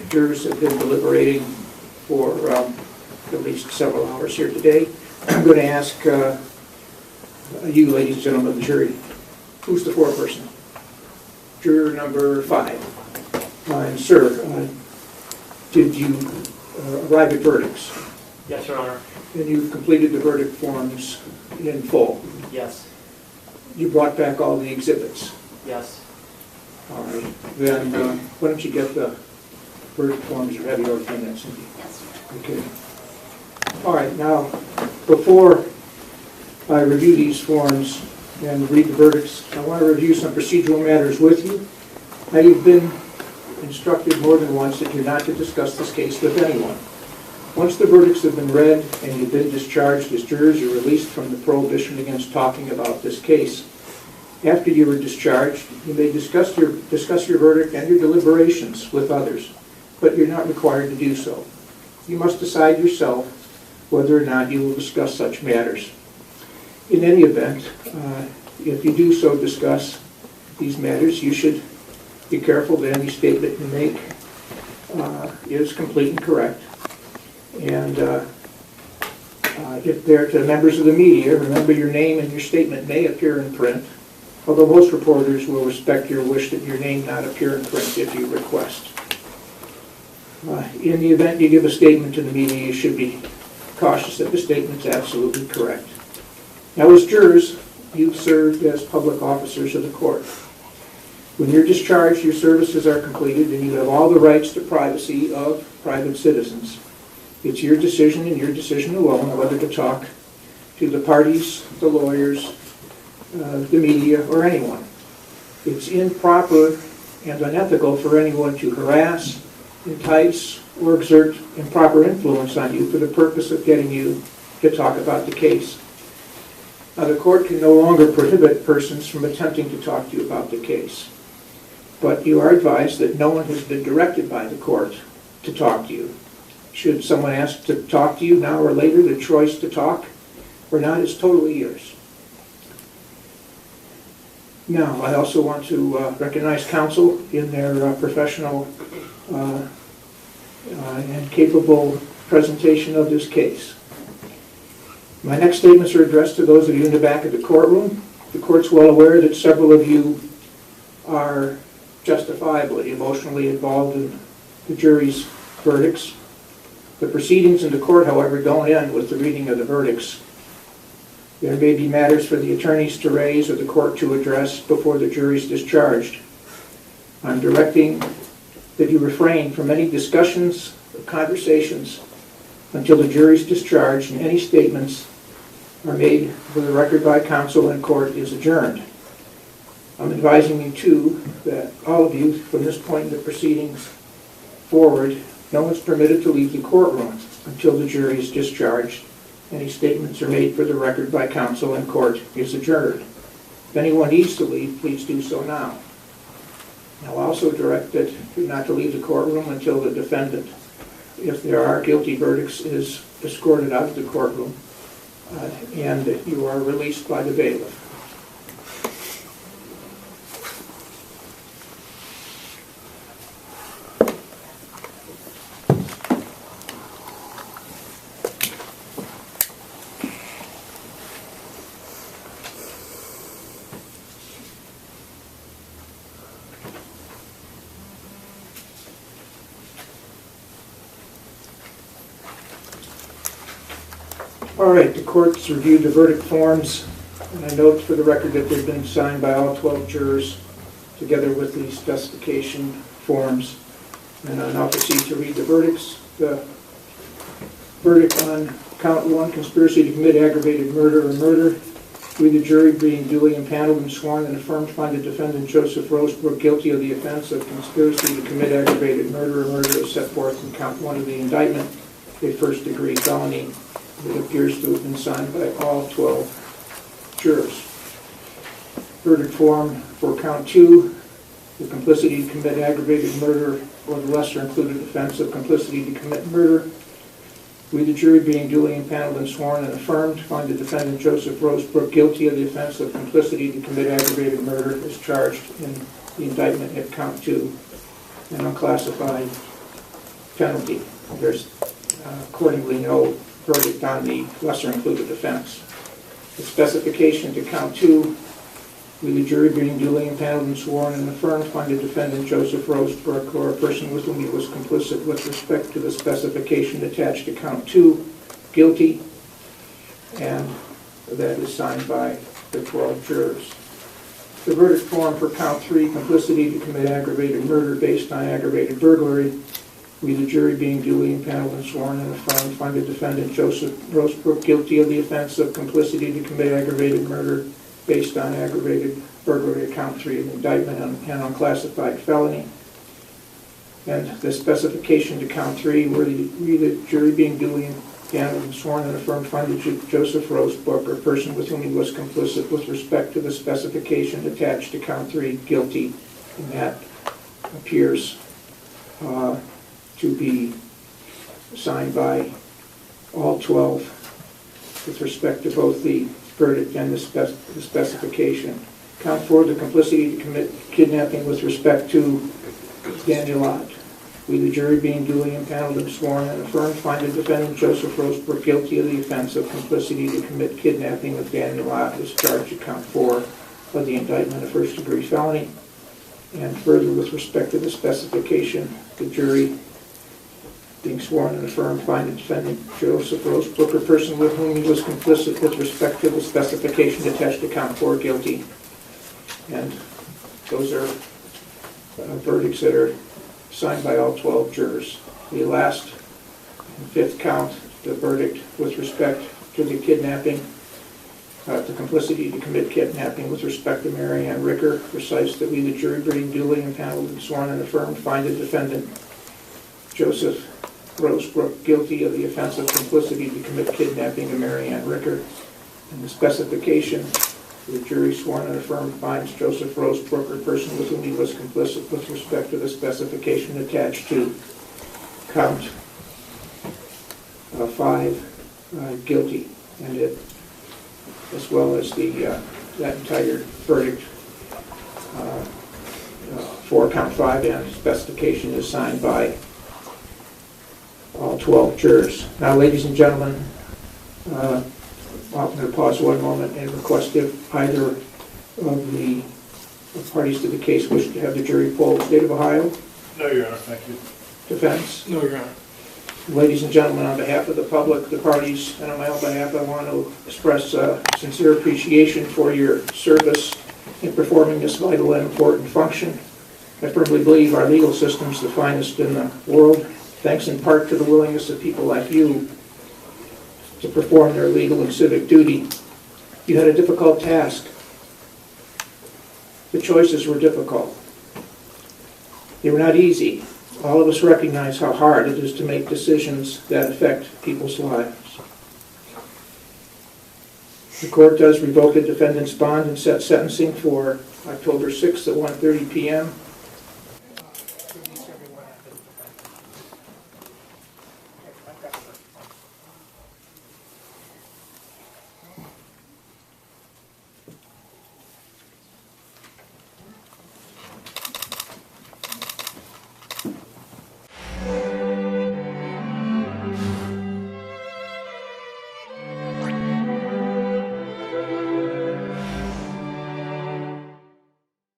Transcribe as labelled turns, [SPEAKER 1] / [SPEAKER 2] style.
[SPEAKER 1] Jurors have been deliberating for at least several hours here today. I'm going to ask you, ladies and gentlemen of the jury, who's the foreperson? Juror number 5. And sir, did you arrive at verdicts?
[SPEAKER 2] Yes, Your Honor.
[SPEAKER 1] And you've completed the verdict forms in full?
[SPEAKER 2] Yes.
[SPEAKER 1] You brought back all the exhibits?
[SPEAKER 2] Yes.
[SPEAKER 1] All right. Then why don't you get the verdict forms? You have your opinion, Cindy.
[SPEAKER 3] Yes.
[SPEAKER 1] Okay. All right. Now, before I review these forms and read the verdicts, I want to review some procedural matters with you. Now, you've been instructed more than once that you're not to discuss this case with anyone. Once the verdicts have been read and you've been discharged as jurors, you're released from the prohibition against talking about this case. After you were discharged, you may discuss your verdict and your deliberations with others, but you're not required to do so. You must decide yourself whether or not you will discuss such matters. In any event, if you do so discuss these matters, you should be careful that any statement you make is complete and correct. And if they're to members of the media, remember your name and your statement may appear in print, although most reporters will respect your wish that your name not appear in print if you request. In the event you give a statement to the media, you should be cautious that the statement's absolutely correct. Now, as jurors, you've served as public officers of the court. When you're discharged, your services are completed and you have all the rights to privacy of private citizens. It's your decision and your decision alone whether to talk to the parties, the lawyers, the media, or anyone. It's improper and unethical for anyone to harass, entice, or exert improper influence on you for the purpose of getting you to talk about the case. Now, the court can no longer prohibit persons from attempting to talk to you about the case, but you are advised that no one has been directed by the court to talk to you. Should someone ask to talk to you now or later, the choice to talk or not is totally yours. Now, I also want to recognize counsel in their professional and capable presentation of this case. My next statements are addressed to those of you in the back of the courtroom. The court's well aware that several of you are justifiably emotionally involved in the jury's verdicts. The proceedings in the court, however, don't end with the reading of the verdicts. There may be matters for the attorneys to raise or the court to address before the jury is discharged. I'm directing that you refrain from any discussions or conversations until the jury is discharged and any statements are made for the record by counsel and court is adjourned. I'm advising you, too, that all of you, from this point in the proceedings forward, no one's permitted to leave the courtroom until the jury is discharged. Any statements are made for the record by counsel and court is adjourned. If anyone needs to leave, please do so now. I'll also direct that you're not to leave the courtroom until the defendant, if there are guilty verdicts, is escorted out of the courtroom and you are released by the bailiff. All right, the court's reviewed the verdict forms, and I note for the record that they've been signed by all 12 jurors together with the specification forms. And I'll now proceed to read the verdicts. The verdict on count 1, conspiracy to commit aggravated murder or murder. We, the jury, being duly impaneled and sworn and affirmed, find the defendant Joseph Rosebrook guilty of the offense of conspiracy to commit aggravated murder or murder as set forth in count 1 of the indictment, a first-degree felony. It appears to have been signed by all 12 jurors. Verdict form for count 2, the complicity to commit aggravated murder or the lesser included offense of complicity to commit murder. We, the jury, being duly impaneled and sworn and affirmed, find the defendant Joseph Rosebrook guilty of the offense of complicity to commit aggravated murder as charged in the indictment at count 2. an unclassified penalty. There's accordingly no verdict on the lesser included offense. The specification to count 2, with the jury being duly impaneled and sworn and affirmed, find the defendant Joseph Rosebrook or a person with whom he was complicit with respect to the specification attached to count 2 guilty, and that is signed by the 12 jurors. The verdict form for count 3, complicity to commit aggravated murder based on aggravated burglary, with the jury being duly impaneled and sworn and affirmed, find the defendant Joseph Rosebrook guilty of the offense of complicity to commit aggravated murder based on aggravated burglary, count 3 of the indictment, and unclassified felony. And the specification to count 3, where the jury being duly impaneled and sworn and affirmed, find that Joseph Rosebrook or person with whom he was complicit with respect to the specification attached to count 3 guilty, and that appears to be signed by all 12 with respect to both the verdict and the specification. Count 4, the complicity to commit kidnapping with respect to Daniel Ott. With the jury being duly impaneled and sworn and affirmed, find the defendant Joseph Rosebrook guilty of the offense of complicity to commit kidnapping of Daniel Ott as charged at count 4 of the indictment of first-degree felony. And further, with respect to the specification, the jury being sworn and affirmed, find the defendant Joseph Rosebrook or person with whom he was complicit with respect to the specification attached to count 4 guilty. And those are verdicts that are signed by all 12 jurors. The last and 5th count, the verdict with respect to the kidnapping, the complicity to commit kidnapping with respect to Mary Ann Ricker, recites that we, the jury being duly impaneled and sworn and affirmed, find the defendant Joseph Rosebrook guilty of the offense of complicity to commit kidnapping of Mary Ann Ricker. And the specification, the jury sworn and affirmed finds Joseph Rosebrook or person with whom he was complicit with respect to the specification attached to count 5 guilty, and it, as well as the that entire verdict for count 5 and specification is signed by all 12 jurors. Now, ladies and gentlemen, I'm going to pause one moment and request if either of the parties to the case wish to have the jury poll the state of Ohio.
[SPEAKER 2] No, Your Honor, thank you.
[SPEAKER 1] Defense.
[SPEAKER 2] No, Your Honor.
[SPEAKER 1] Ladies and gentlemen, on behalf of the public, the parties, and on my own behalf, I want to express sincere appreciation for your service in performing this vital and important function. I firmly believe our legal system is the finest in the world, thanks in part to the willingness of people like you to perform their legal and civic duty. You had a difficult task. The choices were difficult. They were not easy. All of us recognize how hard it is to make decisions that affect people's lives. The court does revoke the defendant's bond and set sentencing for October 6th at 1:30 p.m.